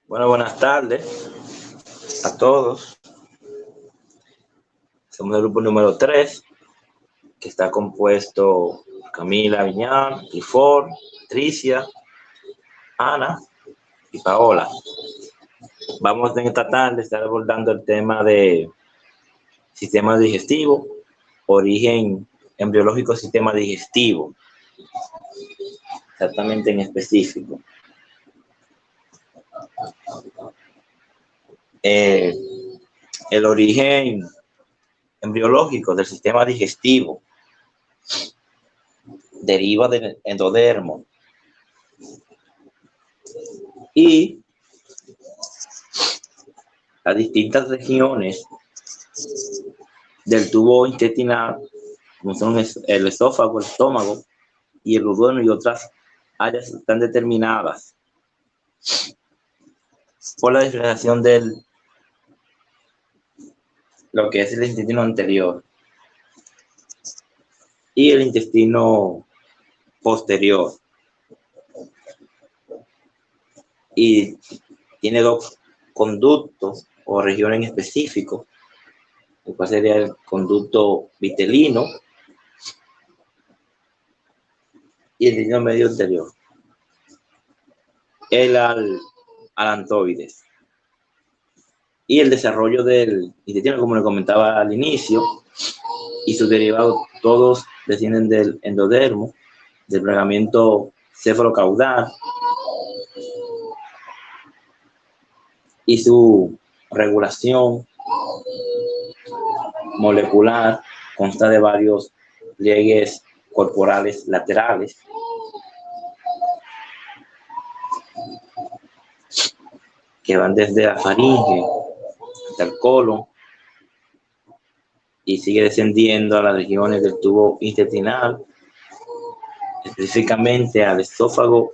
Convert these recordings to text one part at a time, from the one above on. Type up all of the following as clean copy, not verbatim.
Bueno, buenas tardes a todos. Somos el grupo número 3, que está compuesto Camila Viñán, Clifford, Tricia, Ana y Paola. Vamos en esta tarde a estar abordando el tema de sistema digestivo, origen embriológico del sistema digestivo, exactamente en específico. El origen embriológico del sistema digestivo deriva del endodermo y las distintas regiones del tubo intestinal, como son el esófago, el estómago y el duodeno y otras áreas, están determinadas por la diferenciación de lo que es el intestino anterior y el intestino posterior. Y tiene dos conductos o regiones en específico, el cual sería el conducto vitelino y el intestino medio anterior, el alantoides. Y el desarrollo del intestino, como le comentaba al inicio, y sus derivados todos descienden del endodermo, del plegamiento cefalocaudal, y su regulación molecular consta de varios pliegues corporales laterales que van desde la faringe hasta el colon y sigue descendiendo a las regiones del tubo intestinal, específicamente al esófago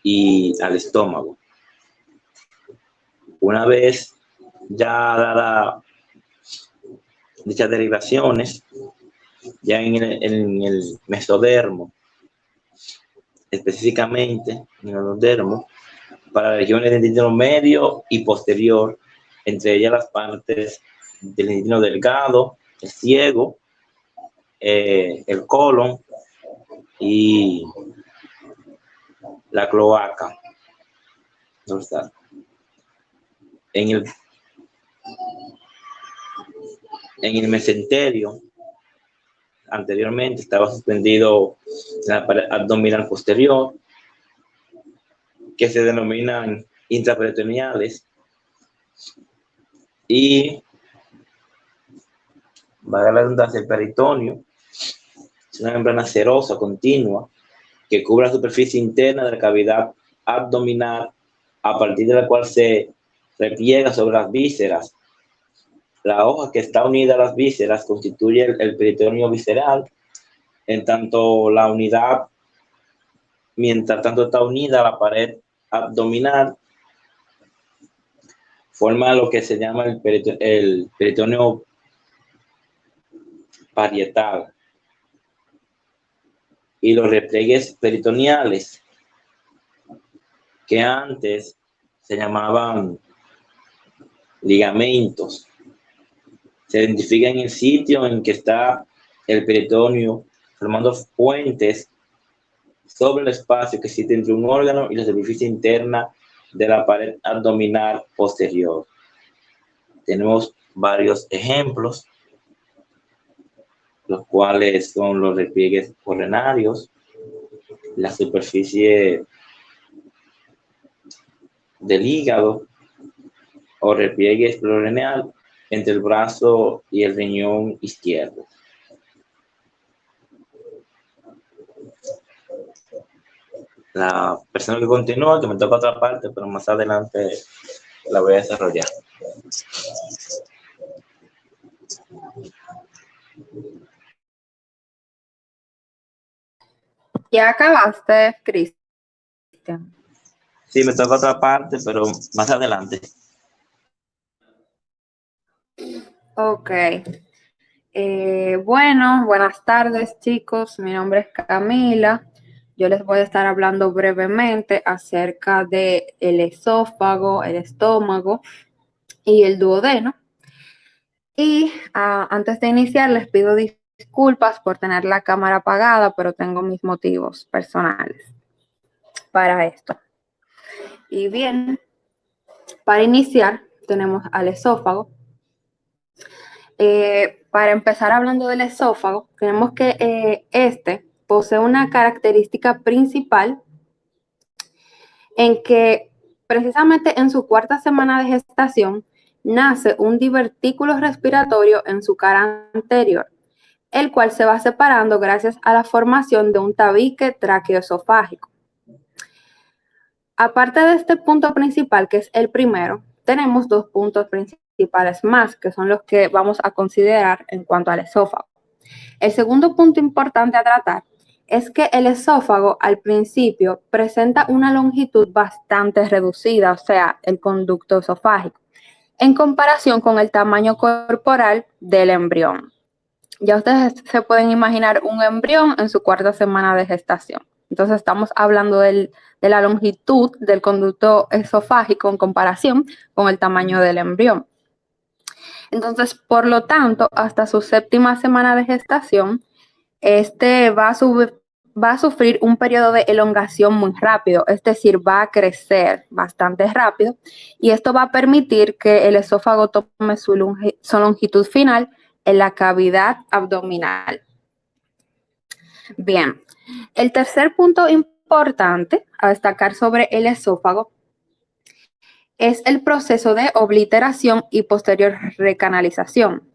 y al estómago. Una vez ya dada dichas derivaciones, ya en el mesodermo, específicamente en el endodermo, para regiones del intestino medio y posterior, entre ellas las partes del intestino delgado, el ciego, el colon y la cloaca dorsal. En el mesenterio, anteriormente estaba suspendido en la pared abdominal posterior, que se denominan intraperitoneales, y valga la redundancia, el peritoneo es una membrana serosa continua que cubre la superficie interna de la cavidad abdominal, a partir de la cual se repliega sobre las vísceras. La hoja que está unida a las vísceras constituye el peritoneo visceral, en tanto la unidad, mientras tanto está unida a la pared abdominal, forma lo que se llama el peritoneo parietal. Y los repliegues peritoneales, que antes se llamaban ligamentos, se identifican en el sitio en que está el peritoneo, formando puentes sobre el espacio que existe entre un órgano y la superficie interna de la pared abdominal posterior. Tenemos varios ejemplos, los cuales son los repliegues coronarios, la superficie del hígado o repliegue exploreneal entre el brazo y el riñón izquierdo. La persona que continúa, que me toca otra parte, pero más adelante la voy a desarrollar. ¿Ya acabaste, Cristian? Sí, me toca otra parte, pero más adelante. Ok. Bueno, buenas tardes, chicos. Mi nombre es Camila. yo les voy a estar hablando brevemente acerca de el esófago, el estómago y el duodeno. Y antes de iniciar, les pido disculpas por tener la cámara apagada, pero tengo mis motivos personales para esto. Y bien, para iniciar, tenemos al esófago. Para empezar hablando del esófago, tenemos que este posee una característica principal en que precisamente en su cuarta semana de gestación nace un divertículo respiratorio en su cara anterior, el cual se va separando gracias a la formación de un tabique traqueoesofágico. Aparte de este punto principal, que es el primero, tenemos dos puntos principales más, que son los que vamos a considerar en cuanto al esófago. El segundo punto importante a tratar es que el esófago al principio presenta una longitud bastante reducida, o sea, el conducto esofágico, en comparación con el tamaño corporal del embrión. Ya ustedes se pueden imaginar un embrión en su cuarta semana de gestación. Entonces estamos hablando de la longitud del conducto esofágico en comparación con el tamaño del embrión. Entonces, por lo tanto, hasta su séptima semana de gestación, este va a sufrir un periodo de elongación muy rápido, es decir, va a crecer bastante rápido y esto va a permitir que el esófago tome su longitud final en la cavidad abdominal. Bien, el tercer punto importante a destacar sobre el esófago es el proceso de obliteración y posterior recanalización.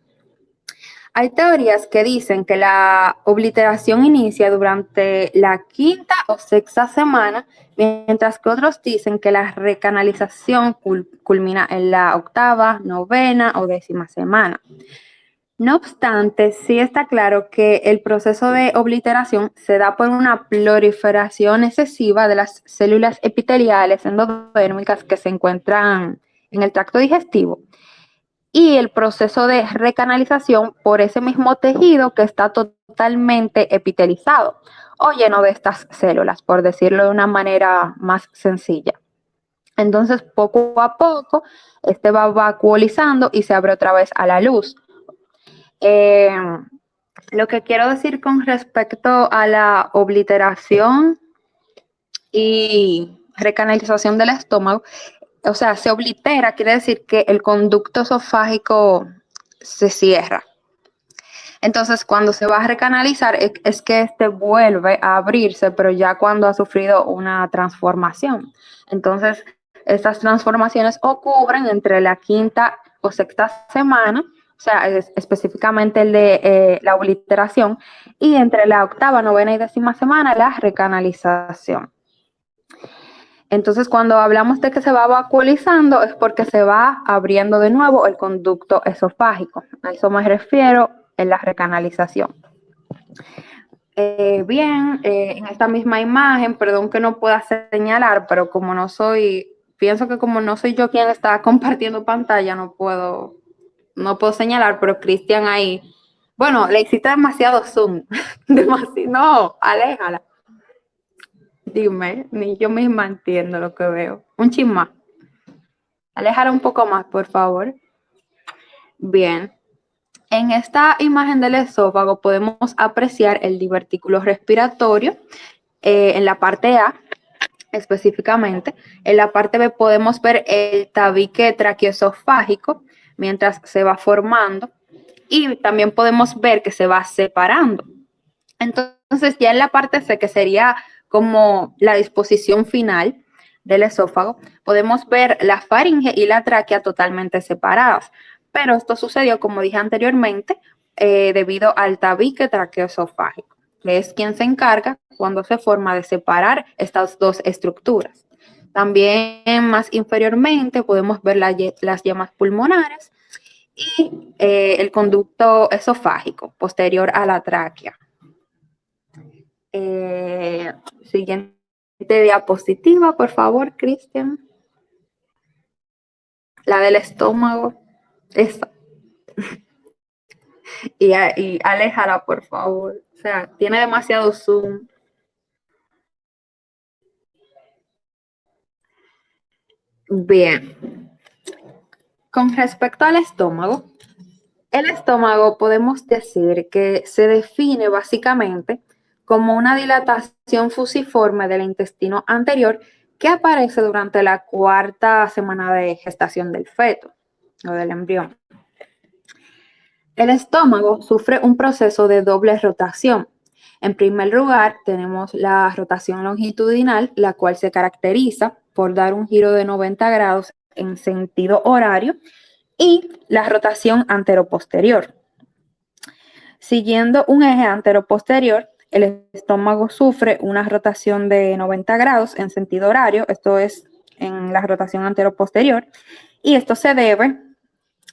Hay teorías que dicen que la obliteración inicia durante la quinta o sexta semana, mientras que otros dicen que la recanalización culmina en la octava, novena o décima semana. No obstante, sí está claro que el proceso de obliteración se da por una proliferación excesiva de las células epiteliales endodérmicas que se encuentran en el tracto digestivo y el proceso de recanalización por ese mismo tejido que está totalmente epitelizado o lleno de estas células, por decirlo de una manera más sencilla. Entonces, poco a poco, este va vacuolizando y se abre otra vez a la luz. Lo que quiero decir con respecto a la obliteración y recanalización del estómago, o sea, se oblitera, quiere decir que el conducto esofágico se cierra. Entonces, cuando se va a recanalizar es que este vuelve a abrirse, pero ya cuando ha sufrido una transformación. Entonces, estas transformaciones ocurren entre la quinta o sexta semana, o sea, específicamente el de la obliteración, y entre la octava, novena y décima semana, la recanalización. Entonces, cuando hablamos de que se va vacuolizando, es porque se va abriendo de nuevo el conducto esofágico. A eso me refiero en la recanalización. Bien, en esta misma imagen, perdón que no pueda señalar, pero pienso que como no soy yo quien está compartiendo pantalla, no puedo señalar, pero Cristian ahí, bueno, le hiciste demasiado zoom, no, aléjala. Dime, ni yo misma entiendo lo que veo. Un chin más. Aléjala un poco más, por favor. Bien. En esta imagen del esófago podemos apreciar el divertículo respiratorio en la parte A, específicamente. En la parte B podemos ver el tabique traqueoesofágico mientras se va formando y también podemos ver que se va separando. Entonces, ya en la parte C, que sería como la disposición final del esófago, podemos ver la faringe y la tráquea totalmente separadas. Pero esto sucedió, como dije anteriormente, debido al tabique traqueoesofágico, que es quien se encarga cuando se forma de separar estas dos estructuras. También más inferiormente podemos ver las yemas pulmonares y el conducto esofágico posterior a la tráquea. Siguiente diapositiva, por favor, Cristian. La del estómago. Esa. Y aléjala, por favor. O sea, tiene demasiado zoom. Bien. Con respecto al estómago, el estómago podemos decir que se define básicamente como una dilatación fusiforme del intestino anterior que aparece durante la cuarta semana de gestación del feto o del embrión. El estómago sufre un proceso de doble rotación. En primer lugar, tenemos la rotación longitudinal, la cual se caracteriza por dar un giro de 90 grados en sentido horario, y la rotación anteroposterior. Siguiendo un eje anteroposterior, el estómago sufre una rotación de 90 grados en sentido horario, esto es en la rotación anteroposterior, y esto se debe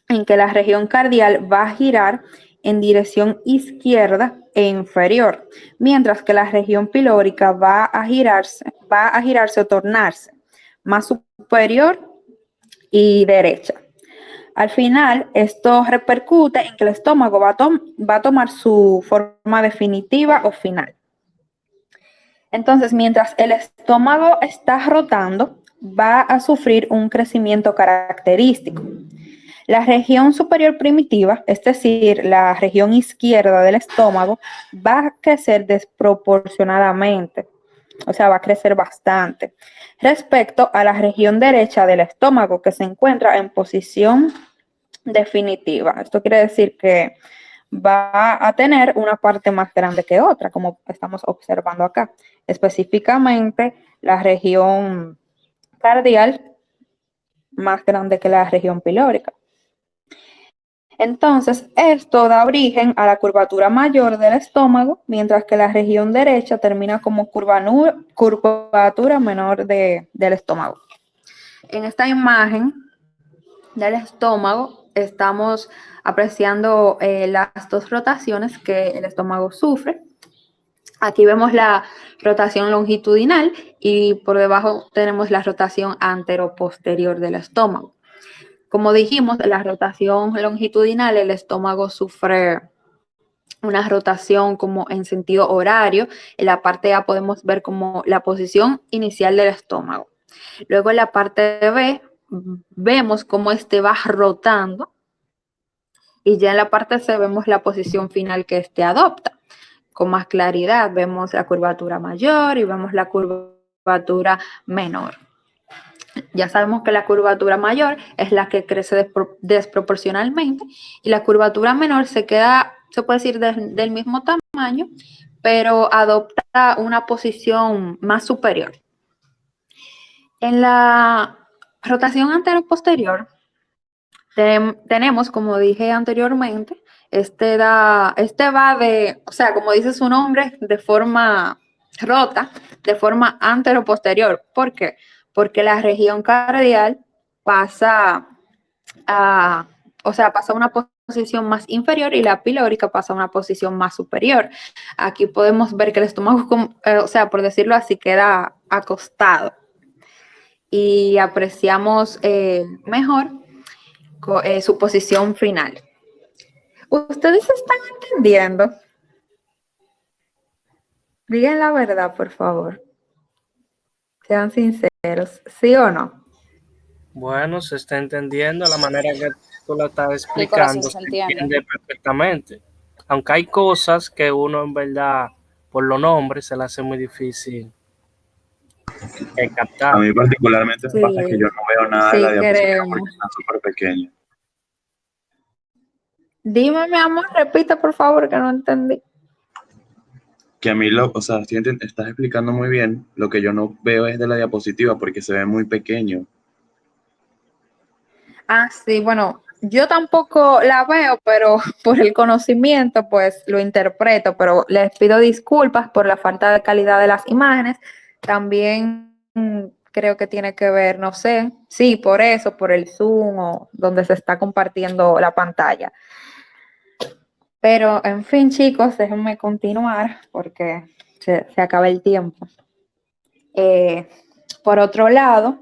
en que la región cardial va a girar en dirección izquierda e inferior, mientras que la región pilórica va a girarse o tornarse más superior y derecha. Al final, esto repercute en que el estómago va a tomar su forma definitiva o final. Entonces, mientras el estómago está rotando, va a sufrir un crecimiento característico. La región superior primitiva, es decir, la región izquierda del estómago, va a crecer desproporcionadamente, o sea, va a crecer bastante, respecto a la región derecha del estómago, que se encuentra en posición definitiva. Esto quiere decir que va a tener una parte más grande que otra, como estamos observando acá. Específicamente, la región cardial más grande que la región pilórica. Entonces, esto da origen a la curvatura mayor del estómago, mientras que la región derecha termina como curvatura menor del estómago. En esta imagen del estómago estamos apreciando las dos rotaciones que el estómago sufre. Aquí vemos la rotación longitudinal y por debajo tenemos la rotación anteroposterior del estómago. Como dijimos, la rotación longitudinal, el estómago sufre una rotación como en sentido horario. En la parte A podemos ver como la posición inicial del estómago. Luego en la parte B vemos cómo este va rotando y ya en la parte C vemos la posición final que este adopta. Con más claridad vemos la curvatura mayor y vemos la curvatura menor. Ya sabemos que la curvatura mayor es la que crece desproporcionalmente y la curvatura menor se queda, se puede decir, del mismo tamaño, pero adopta una posición más superior. En la rotación anteroposterior tenemos, como dije anteriormente, este va de, o sea, como dice su nombre, de forma rota, de forma anteroposterior. ¿Por qué? Porque la región cardial pasa a una posición más inferior y la pilórica pasa a una posición más superior. Aquí podemos ver que el estómago, o sea, por decirlo así, queda acostado y apreciamos mejor su posición final. ¿Ustedes están entendiendo? Digan la verdad, por favor. Sean sinceros, ¿sí o no? Bueno, se está entendiendo la manera que tú la estás explicando, se entiende perfectamente. Aunque hay cosas que uno en verdad, por los nombres, se le hace muy difícil captar. A mí particularmente me pasa que yo no veo nada de la diapositiva porque está súper pequeña. Dime, mi amor, repita, por favor, que no entendí. Que a mí, o sea, estás explicando muy bien, lo que yo no veo es de la diapositiva porque se ve muy pequeño. Ah, sí, bueno, yo tampoco la veo, pero por el conocimiento, pues lo interpreto, pero les pido disculpas por la falta de calidad de las imágenes. También creo que tiene que ver, no sé, sí, por eso, por el Zoom o donde se está compartiendo la pantalla. Pero, en fin, chicos, déjenme continuar porque se acaba el tiempo. Por otro lado,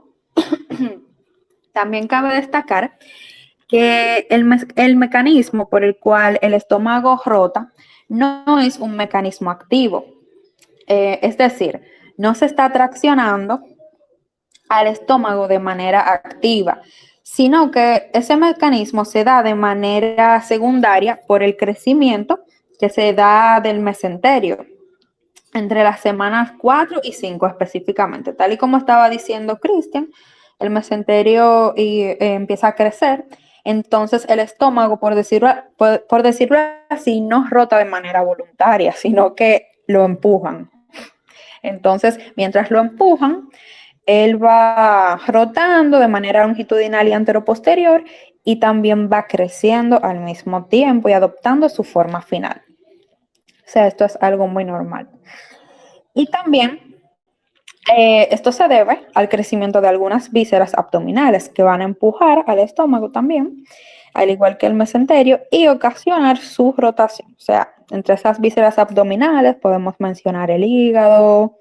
también cabe destacar que el mecanismo por el cual el estómago rota no es un mecanismo activo. Es decir, no se está traccionando al estómago de manera activa, sino que ese mecanismo se da de manera secundaria por el crecimiento que se da del mesenterio entre las semanas 4 y 5 específicamente. Tal y como estaba diciendo Cristian, el mesenterio empieza a crecer, entonces el estómago, por decirlo así, no rota de manera voluntaria, sino que lo empujan. Entonces, mientras lo empujan, él va rotando de manera longitudinal y anteroposterior y también va creciendo al mismo tiempo y adoptando su forma final. O sea, esto es algo muy normal. Y también esto se debe al crecimiento de algunas vísceras abdominales que van a empujar al estómago también, al igual que el mesenterio, y ocasionar su rotación. O sea, entre esas vísceras abdominales podemos mencionar el hígado,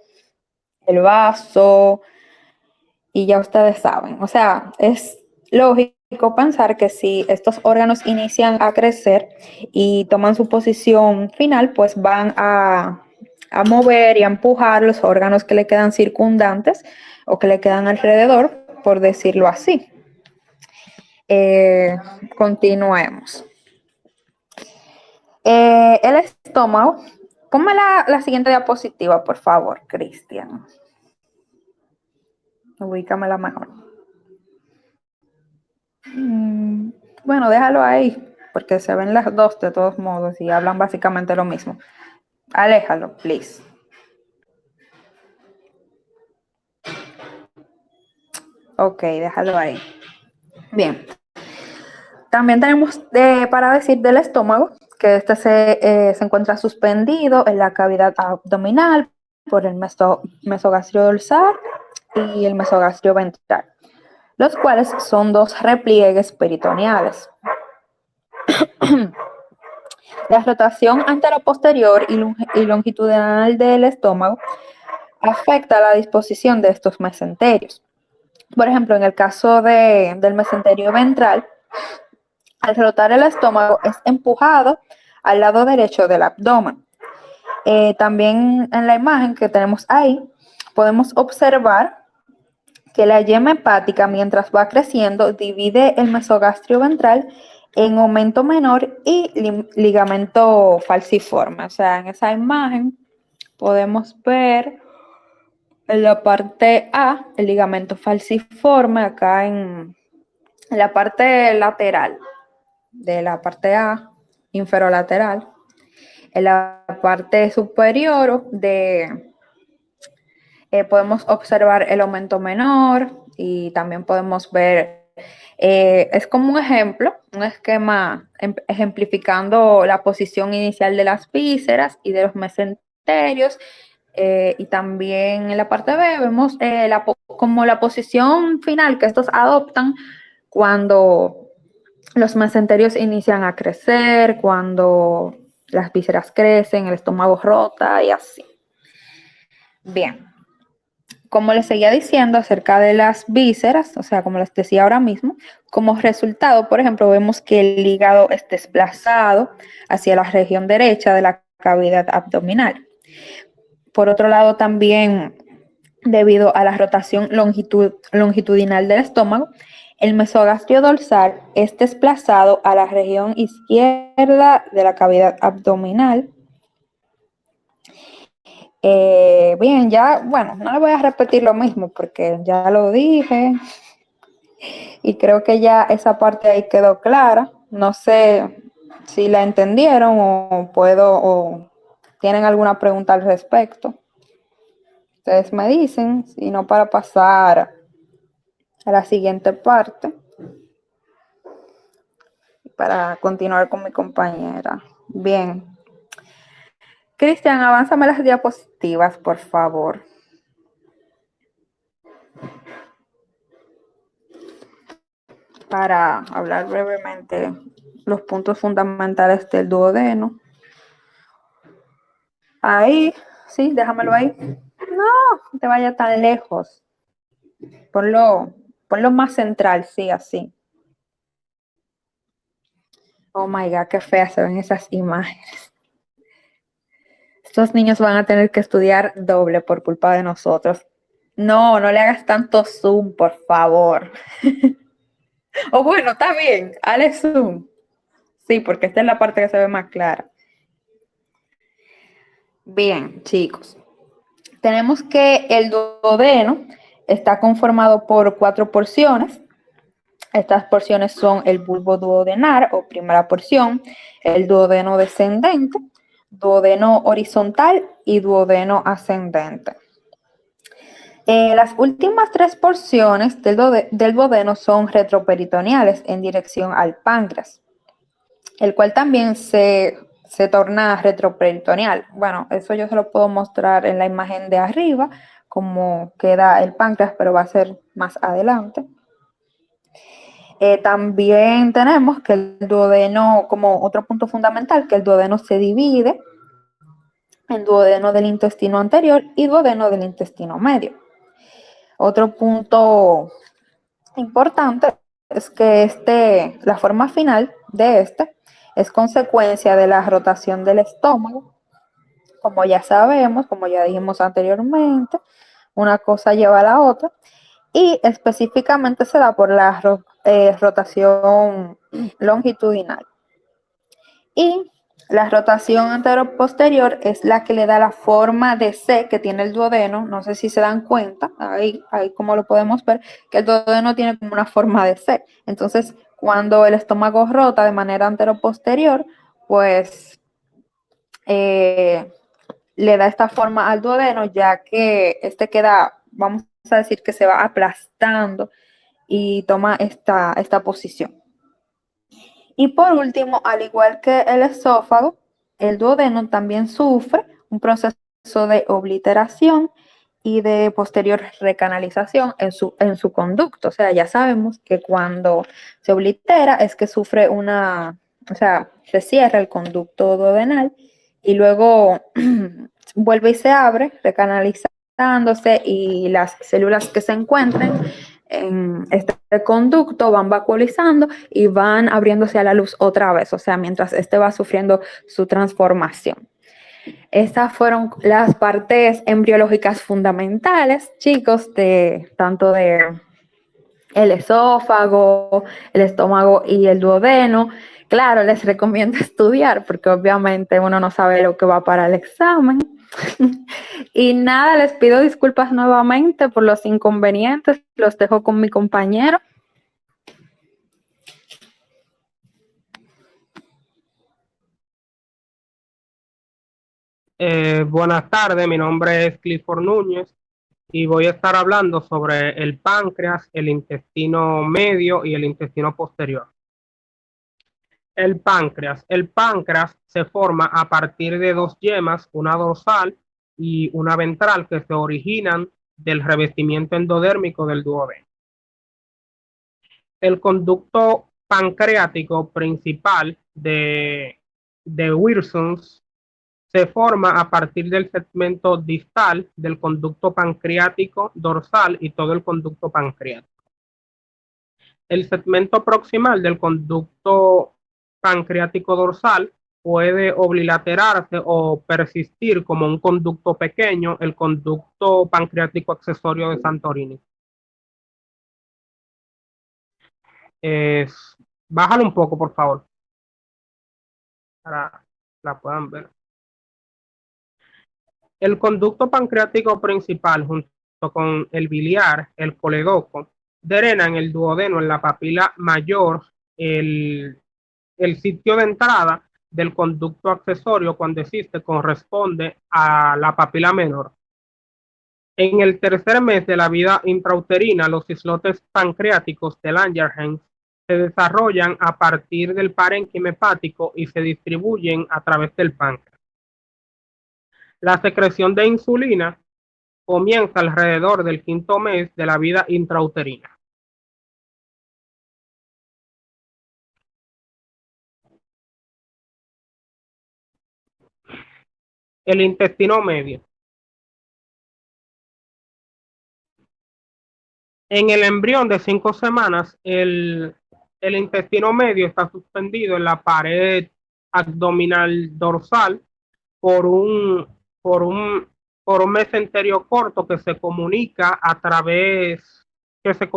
el vaso, y ya ustedes saben. O sea, es lógico pensar que si estos órganos inician a crecer y toman su posición final, pues van a mover y a empujar los órganos que le quedan circundantes o que le quedan alrededor, por decirlo así. Continuemos. El estómago. Ponme la siguiente diapositiva, por favor, Cristian. Ubícamela mejor. Bueno, déjalo ahí, porque se ven las dos de todos modos y hablan básicamente lo mismo. Aléjalo, please. Ok, déjalo ahí. Bien. También tenemos para decir del estómago que este se encuentra suspendido en la cavidad abdominal por el mesogastrio dorsal y el mesogastrio ventral, los cuales son dos repliegues peritoneales. La rotación anteroposterior y longitudinal del estómago afecta la disposición de estos mesenterios. Por ejemplo, en el caso del mesenterio ventral, al rotar el estómago es empujado al lado derecho del abdomen. También en la imagen que tenemos ahí podemos observar que la yema hepática, mientras va creciendo, divide el mesogastrio ventral en aumento menor y ligamento falciforme. O sea, en esa imagen podemos ver en la parte A el ligamento falciforme, acá en la parte lateral de la parte A, inferolateral. En la parte superior podemos observar el aumento menor y también podemos ver, es como un ejemplo, un esquema ejemplificando la posición inicial de las vísceras y de los mesenterios. Y también en la parte B vemos como la posición final que estos adoptan cuando los mesenterios inician a crecer, cuando las vísceras crecen, el estómago rota y así. Bien, como les seguía diciendo acerca de las vísceras, o sea, como les decía ahora mismo, como resultado, por ejemplo, vemos que el hígado es desplazado hacia la región derecha de la cavidad abdominal. Por otro lado, también debido a la rotación longitudinal del estómago, el mesogastrio dorsal es desplazado a la región izquierda de la cavidad abdominal. Bien, ya, bueno, no le voy a repetir lo mismo porque ya lo dije y creo que ya esa parte ahí quedó clara. No sé si la entendieron o tienen alguna pregunta al respecto. Ustedes me dicen, si no, para pasar a la siguiente parte, para continuar con mi compañera. Bien. Cristian, avánzame las diapositivas, por favor. Para hablar brevemente los puntos fundamentales del duodeno. Ahí, sí, déjamelo ahí. No te vayas tan lejos. Ponlo más central, sí, así. Oh my God, qué feas se ven esas imágenes. Estos niños van a tener que estudiar doble por culpa de nosotros. No, no le hagas tanto zoom, por favor. O bueno, está bien, hazle zoom. Sí, porque esta es la parte que se ve más clara. Bien, chicos. Tenemos que el duodeno está conformado por 4 porciones. Estas porciones son el bulbo duodenar o primera porción, el duodeno descendente, duodeno horizontal y duodeno ascendente. Las últimas 3 porciones del duodeno son retroperitoneales en dirección al páncreas, el cual también se torna retroperitoneal. Bueno, eso yo se lo puedo mostrar en la imagen de arriba, como queda el páncreas, pero va a ser más adelante. También tenemos que el duodeno, como otro punto fundamental, que el duodeno se divide en duodeno del intestino anterior y duodeno del intestino medio. Otro punto importante es que la forma final de es consecuencia de la rotación del estómago. Como ya sabemos, como ya dijimos anteriormente, una cosa lleva a la otra y específicamente se da por la rotación longitudinal. Y la rotación anteroposterior es la que le da la forma de C que tiene el duodeno. No sé si se dan cuenta, ahí como lo podemos ver, que el duodeno tiene como una forma de C. Entonces, cuando el estómago rota de manera anteroposterior, pues le da esta forma al duodeno, ya que queda, vamos a decir que se va aplastando y toma esta posición. Y por último, al igual que el esófago, el duodeno también sufre un proceso de obliteración y de posterior recanalización en su conducto. O sea, ya sabemos que cuando se oblitera es que sufre se cierra el conducto duodenal y luego vuelve y se abre, recanalizándose, y las células que se encuentren en este conducto van vacuolizando y van abriéndose a la luz otra vez, o sea, mientras va sufriendo su transformación. Estas fueron las partes embriológicas fundamentales, chicos, tanto de el esófago, el estómago y el duodeno. Claro, les recomiendo estudiar porque obviamente uno no sabe lo que va para el examen. Y nada, les pido disculpas nuevamente por los inconvenientes. Los dejo con mi compañero. Buenas tardes, mi nombre es Clifford Núñez y voy a estar hablando sobre el páncreas, el intestino medio y el intestino posterior. El páncreas. El páncreas se forma a partir de 2 yemas, una dorsal y una ventral, que se originan del revestimiento endodérmico del duodeno. El conducto pancreático principal de Wilson se forma a partir del segmento distal del conducto pancreático dorsal y todo el conducto pancreático. El segmento proximal del conducto pancreático dorsal puede oblilaterarse o persistir como un conducto pequeño, el conducto pancreático accesorio de Santorini. Bájalo un poco, por favor, para la puedan ver. El conducto pancreático principal, junto con el biliar, el coledoco, drenan el duodeno en la papila mayor, el sitio de entrada del conducto accesorio, cuando existe, corresponde a la papila menor. En el tercer mes de la vida intrauterina, los islotes pancreáticos de Langerhans se desarrollan a partir del parénquima hepático y se distribuyen a través del páncreas. La secreción de insulina comienza alrededor del 5º mes de la vida intrauterina. El intestino medio. En el embrión de 5 semanas, el intestino medio está suspendido en la pared abdominal dorsal por un por un mesenterio corto que se comunica a través, que se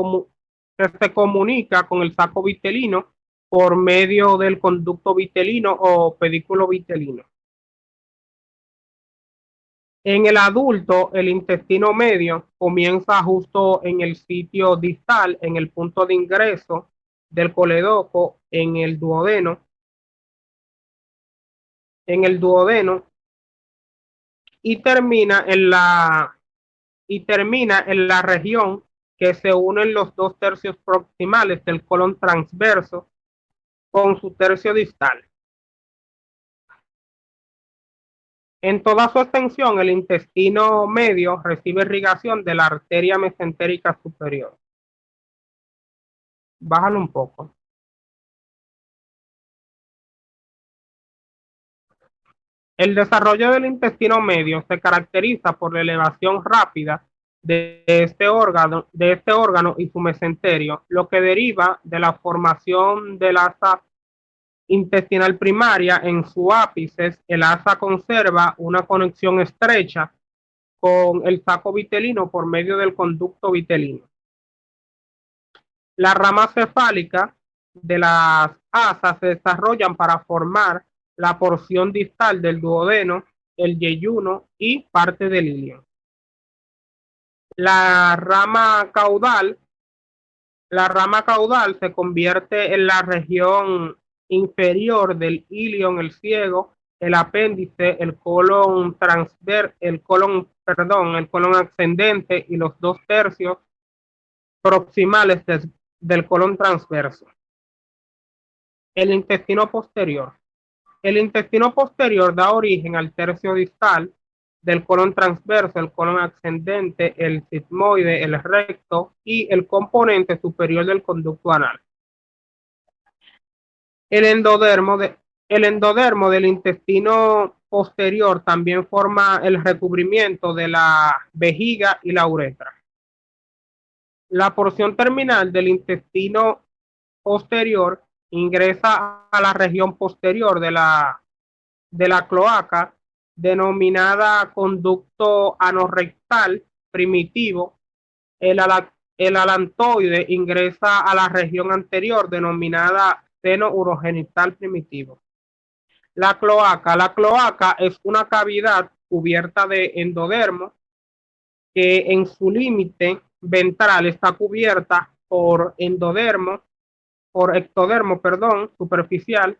comunica con el saco vitelino por medio del conducto vitelino o pedículo vitelino. En el adulto, el intestino medio comienza justo en el sitio distal, en el punto de ingreso del coledoco, en el duodeno, y termina en la región que se unen los dos tercios proximales del colon transverso con su tercio distal. En toda su extensión, el intestino medio recibe irrigación de la arteria mesentérica superior. Bájalo un poco. El desarrollo del intestino medio se caracteriza por la elevación rápida de este órgano y su mesenterio, lo que deriva de la formación del asa intestinal primaria. En su ápice, el asa conserva una conexión estrecha con el saco vitelino por medio del conducto vitelino. Las ramas cefálicas de las asas se desarrollan para formar la porción distal del duodeno, el yeyuno y parte del ilion. La rama caudal se convierte en la región inferior del ilion, el ciego, el apéndice, el colon ascendente y los dos tercios proximales del colon transverso. El intestino posterior. El intestino posterior da origen al tercio distal del colon transverso, el colon ascendente, el sigmoide, el recto y el componente superior del conducto anal. El endodermo del intestino posterior también forma el recubrimiento de la vejiga y la uretra. La porción terminal del intestino posterior ingresa a la región posterior de la cloaca, denominada conducto anorrectal primitivo. El alantoide ingresa a la región anterior, denominada seno urogenital primitivo. La cloaca es una cavidad cubierta de endodermo que en su límite ventral está cubierta por ectodermo superficial.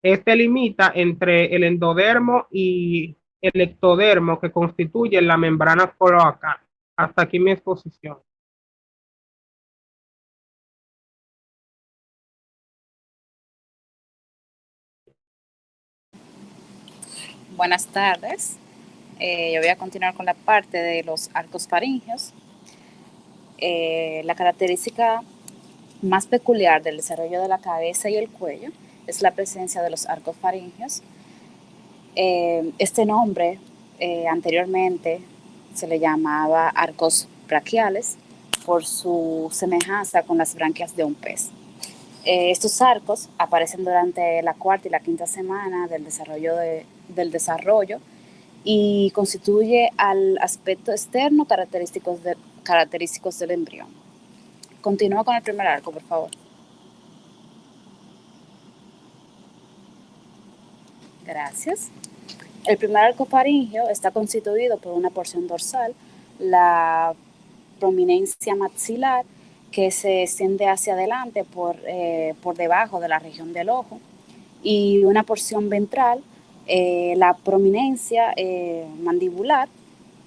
Este limita entre el endodermo y el ectodermo que constituyen la membrana cloacal. Hasta aquí mi exposición. Buenas tardes. Yo voy a continuar con la parte de los arcos faringeos. La característica más peculiar del desarrollo de la cabeza y el cuello es la presencia de los arcos faringeos. Este nombre anteriormente se le llamaba arcos braquiales por su semejanza con las branquias de un pez. Estos arcos aparecen durante la cuarta y la quinta semana del desarrollo y constituye al aspecto externo característicos del embrión. Continúa con el primer arco, por favor. Gracias. El primer arco faríngeo está constituido por una porción dorsal, la prominencia maxilar, que se extiende hacia adelante por debajo de la región del ojo, y una porción ventral, la prominencia mandibular,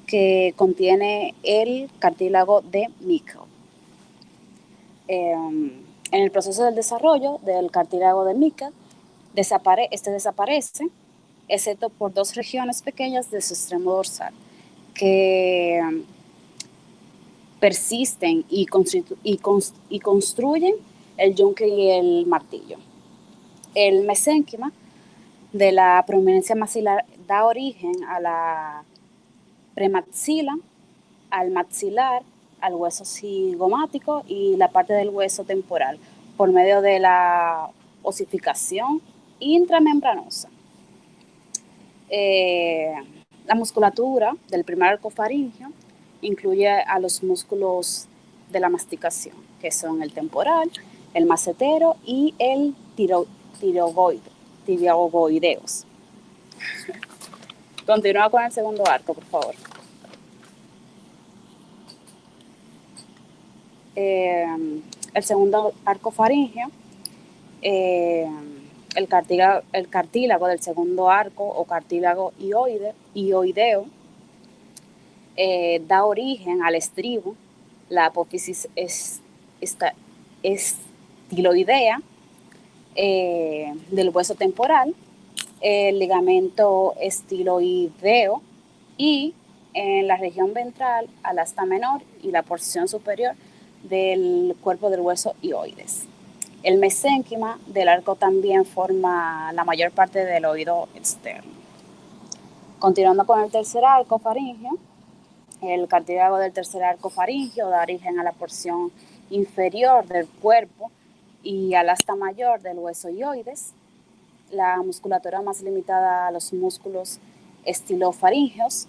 que contiene el cartílago de Meckel. En el proceso del desarrollo del cartílago de Meckel, desaparece, excepto por dos regiones pequeñas de su extremo dorsal, que persisten y construyen el yunque y el martillo. El mesénquima de la prominencia maxilar da origen a la premaxila, al maxilar, al hueso cigomático y la parte del hueso temporal por medio de la osificación intramembranosa. La musculatura del primer arco faríngeo incluye a los músculos de la masticación, que son el temporal, el macetero y el tireoideos. Continúa con el segundo arco, por favor. El segundo arco faríngeo, el cartílago del segundo arco o cartílago ioideo da origen al estribo, la apófisis estiloidea del hueso temporal, el ligamento estiloideo y en la región ventral al asta menor y la porción superior del cuerpo del hueso ioides. El mesénquima del arco también forma la mayor parte del oído externo. Continuando con el tercer arco faríngeo, el cartílago del tercer arco faríngeo da origen a la porción inferior del cuerpo y al asta mayor del hueso ioides. La musculatura más limitada a los músculos estilofaríngeos.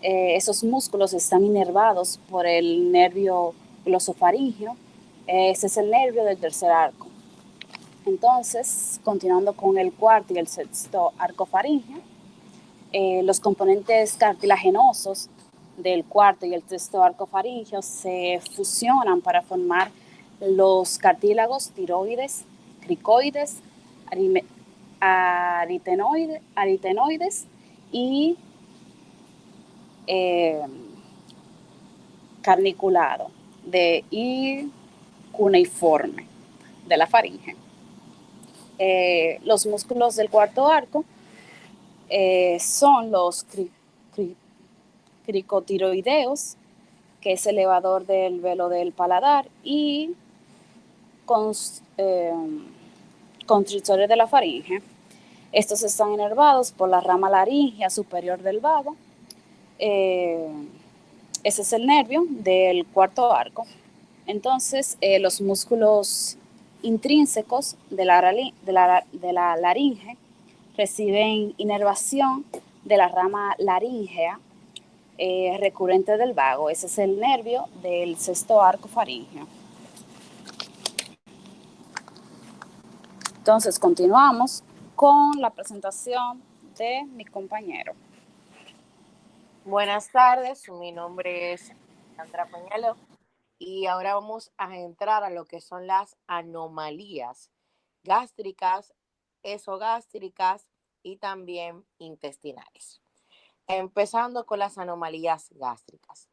Esos músculos están inervados por el nervio glosofaríngeo. Ese es el nervio del tercer arco. Entonces, continuando con el cuarto y el sexto arco faríngeo, los componentes cartilaginosos del cuarto y el sexto arco faríngeo se fusionan para formar los cartílagos tiroides, cricoides, aritenoides y carniculado y cuneiforme de la faringe. Los músculos del cuarto arco son los cricotiroideos, que es el elevador del velo del paladar, y constrictores de la faringe. Estos están inervados por la rama laringea superior del vago. Ese es el nervio del cuarto arco. Entonces, los músculos intrínsecos de la laringe reciben inervación de la rama laríngea recurrente del vago. Ese es el nervio del sexto arco faríngeo. Entonces, continuamos con la presentación de mi compañero. Buenas tardes, mi nombre es Sandra Peñalo y ahora vamos a entrar a lo que son las anomalías gástricas, esogástricas y también intestinales. Empezando con las anomalías gástricas.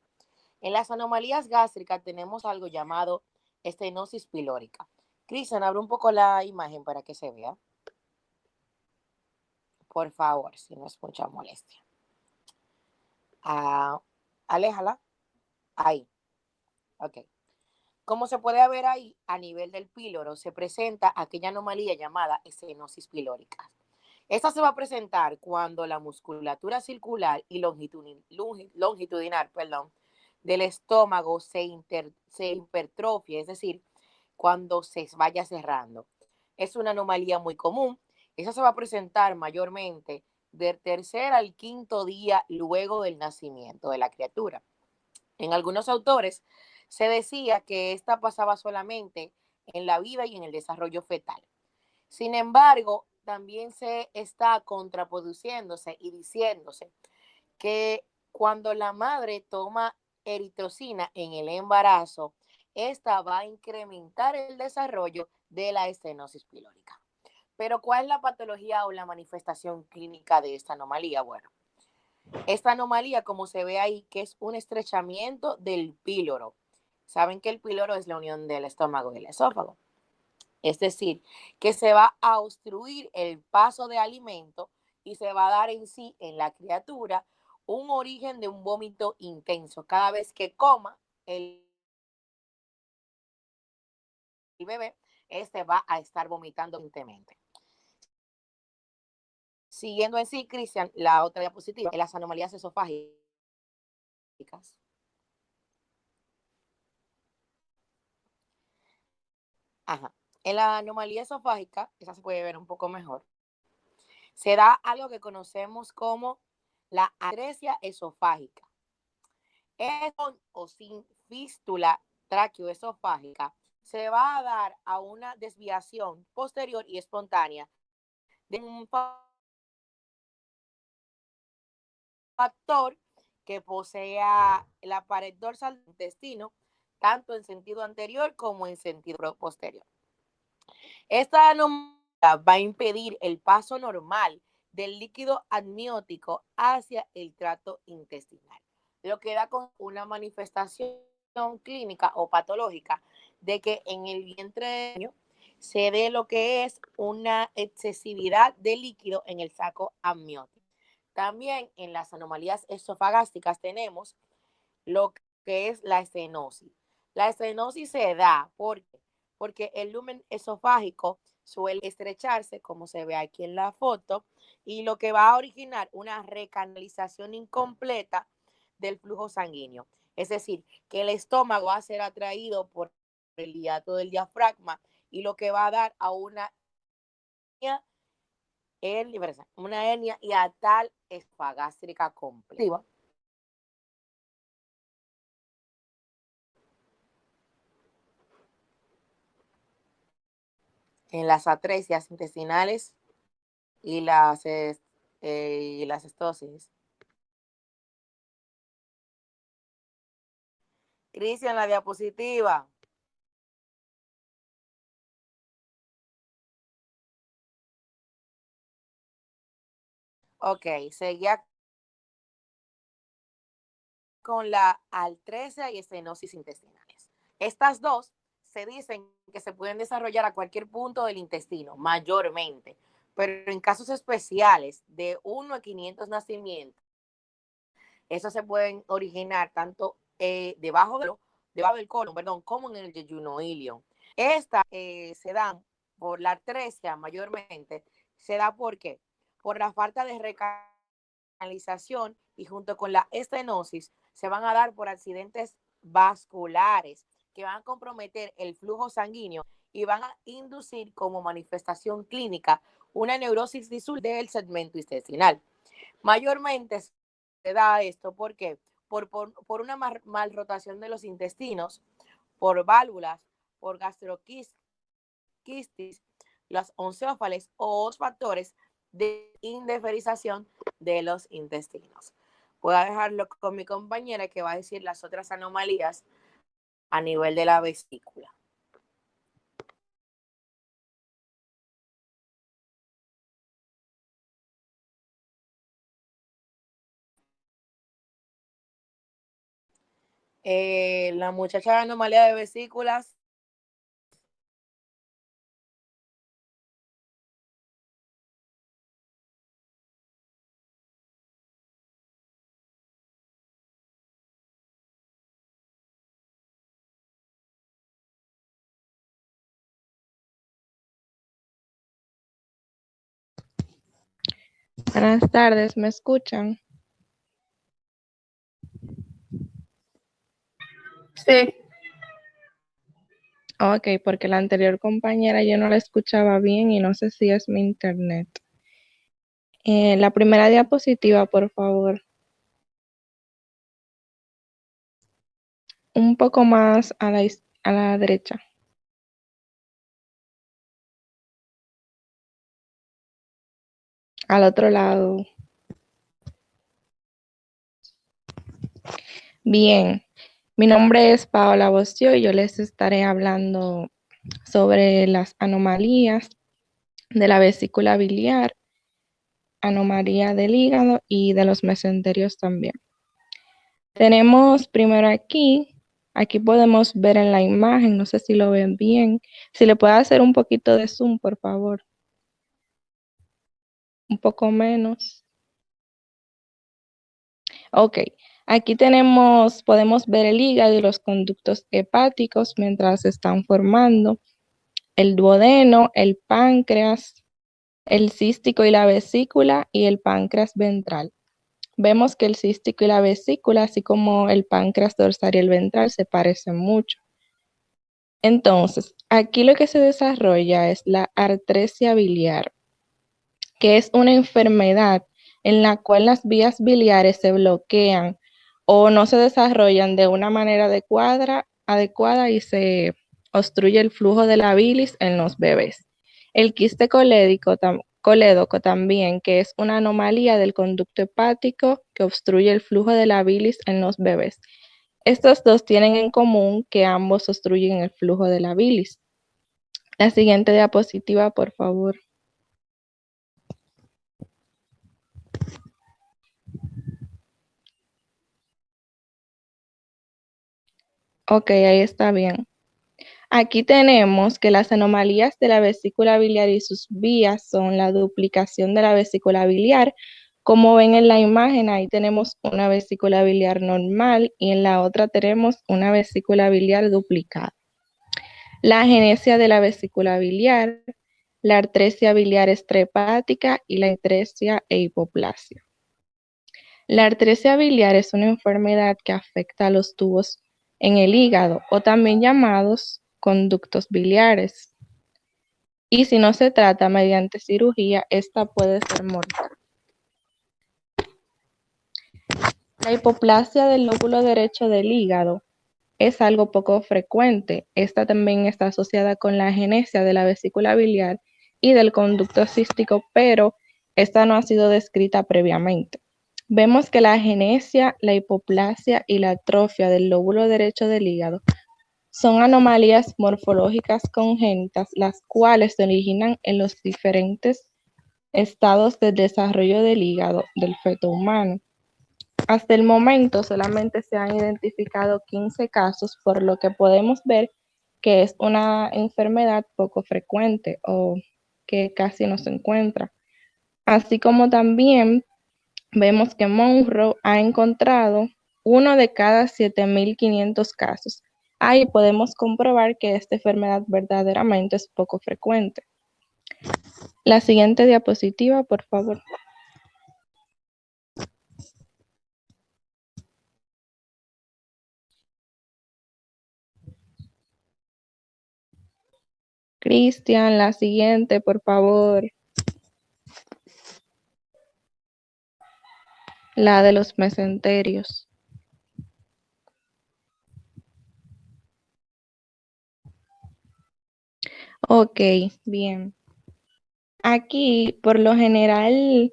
En las anomalías gástricas tenemos algo llamado estenosis pilórica. Cristian, abre un poco la imagen para que se vea. Por favor, si no es mucha molestia. Aléjala. Ahí. Ok. Como se puede ver ahí, a nivel del píloro se presenta aquella anomalía llamada estenosis pilórica. Esta se va a presentar cuando la musculatura circular y longitudinal del estómago se hipertrofia, es decir, cuando se vaya cerrando. Es una anomalía muy común. Esa se va a presentar mayormente del tercer al quinto día luego del nacimiento de la criatura. En algunos autores se decía que esta pasaba solamente en la vida y en el desarrollo fetal. Sin embargo, también se está contraproduciéndose y diciéndose que cuando la madre toma eritrocina en el embarazo, esta va a incrementar el desarrollo de la estenosis pilórica. Pero ¿cuál es la patología o la manifestación clínica de esta anomalía? Bueno, esta anomalía, como se ve ahí, que es un estrechamiento del píloro. Saben que el píloro es la unión del estómago y el esófago. Es decir, que se va a obstruir el paso de alimento y se va a dar en sí, en la criatura, un origen de un vómito intenso. Cada vez que coma, el bebé, este va a estar vomitando constantemente. Siguiendo en sí, Cristian, la otra diapositiva, en las anomalías esofágicas. Ajá. En la anomalía esofágica, esa se puede ver un poco mejor, se da algo que conocemos como la atresia esofágica. Con o sin fístula tráqueo-esofágica se va a dar a una desviación posterior y espontánea de un factor que posea la pared dorsal del intestino, tanto en sentido anterior como en sentido posterior. Esta anomalía va a impedir el paso normal del líquido amniótico hacia el tracto intestinal, lo que da con una manifestación clínica o patológica de que en el vientre se dé lo que es una excesividad de líquido en el saco amniótico. También en las anomalías esofagástricas tenemos lo que es la estenosis. La estenosis se da porque el lumen esofágico suele estrecharse, como se ve aquí en la foto, y lo que va a originar una recanalización incompleta del flujo sanguíneo. Es decir, que el estómago va a ser atraído por el hiato del diafragma y lo que va a dar a una hernia hiatal esofagástrica completa. En las atresias intestinales y las estosis. Cristian, la diapositiva. Ok, seguía con la atresia y estenosis intestinales. Estas dos se dicen que se pueden desarrollar a cualquier punto del intestino, mayormente, pero en casos especiales de 1 a 500 nacimientos, esos se pueden originar tanto debajo del colon, como en el yeyuno ilion. Estas se dan por la atresia mayormente, se da ¿por qué? Por la falta de recanalización y junto con la estenosis se van a dar por accidentes vasculares que van a comprometer el flujo sanguíneo y van a inducir como manifestación clínica una neurosis del segmento intestinal. Mayormente se da esto porque por una mal rotación de los intestinos, por válvulas, por gastroquistis, los onceófales o factores de indiferización de los intestinos. Voy a dejarlo con mi compañera que va a decir las otras anomalías a nivel de la vesícula. La muchacha de anomalía de vesículas. Buenas tardes, ¿me escuchan? Sí. Ok, porque la anterior compañera yo no la escuchaba bien y no sé si es mi internet. La primera diapositiva, por favor. Un poco más a la derecha. Al otro lado. Bien, mi nombre es Paola Bocio y yo les estaré hablando sobre las anomalías de la vesícula biliar, anomalía del hígado y de los mesenterios también. Tenemos primero aquí podemos ver en la imagen, no sé si lo ven bien, si le puede hacer un poquito de zoom, por favor. Un poco menos. Ok, aquí podemos ver el hígado y los conductos hepáticos mientras se están formando, el duodeno, el páncreas, el cístico y la vesícula y el páncreas ventral. Vemos que el cístico y la vesícula, así como el páncreas dorsal y el ventral, se parecen mucho. Entonces, aquí lo que se desarrolla es la atresia biliar, que es una enfermedad en la cual las vías biliares se bloquean o no se desarrollan de una manera adecuada y se obstruye el flujo de la bilis en los bebés. El quiste colédoco también, que es una anomalía del conducto hepático que obstruye el flujo de la bilis en los bebés. Estos dos tienen en común que ambos obstruyen el flujo de la bilis. La siguiente diapositiva, por favor. Ok, ahí está bien. Aquí tenemos que las anomalías de la vesícula biliar y sus vías son la duplicación de la vesícula biliar. Como ven en la imagen, ahí tenemos una vesícula biliar normal y en la otra tenemos una vesícula biliar duplicada. La agenesia de la vesícula biliar, la artresia biliar extrahepática y la atresia e hipoplasia. La artresia biliar es una enfermedad que afecta a los tubos en el hígado o también llamados conductos biliares. Y si no se trata mediante cirugía, esta puede ser mortal. La hipoplasia del lóbulo derecho del hígado es algo poco frecuente. Esta también está asociada con la agenesia de la vesícula biliar y del conducto cístico, pero esta no ha sido descrita previamente. Vemos que la agenesia, la hipoplasia y la atrofia del lóbulo derecho del hígado son anomalías morfológicas congénitas, las cuales se originan en los diferentes estados de desarrollo del hígado del feto humano. Hasta el momento solamente se han identificado 15 casos, por lo que podemos ver que es una enfermedad poco frecuente o que casi no se encuentra. Así como también vemos que Monroe ha encontrado 1 de cada 7.500 casos. Ahí podemos comprobar que esta enfermedad verdaderamente es poco frecuente. La siguiente diapositiva, por favor. Cristian, la siguiente, por favor. La de los mesenterios. Ok, bien. Aquí, por lo general,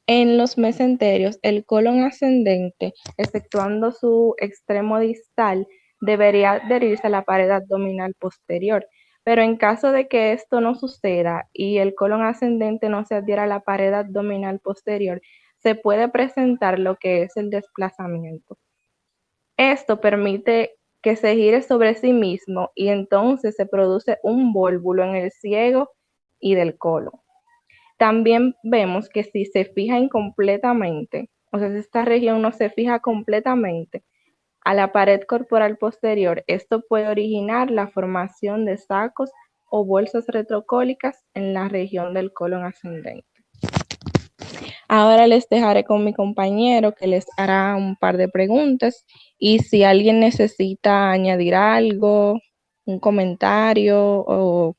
en los mesenterios, el colon ascendente, exceptuando su extremo distal, debería adherirse a la pared abdominal posterior. Pero en caso de que esto no suceda y el colon ascendente no se adhiera a la pared abdominal posterior, se puede presentar lo que es el desplazamiento. Esto permite que se gire sobre sí mismo y entonces se produce un vólvulo en el ciego y del colon. También vemos que si se fija incompletamente, o sea, si esta región no se fija completamente a la pared corporal posterior, esto puede originar la formación de sacos o bolsas retrocólicas en la región del colon ascendente. Ahora les dejaré con mi compañero que les hará un par de preguntas y si alguien necesita añadir algo, un comentario o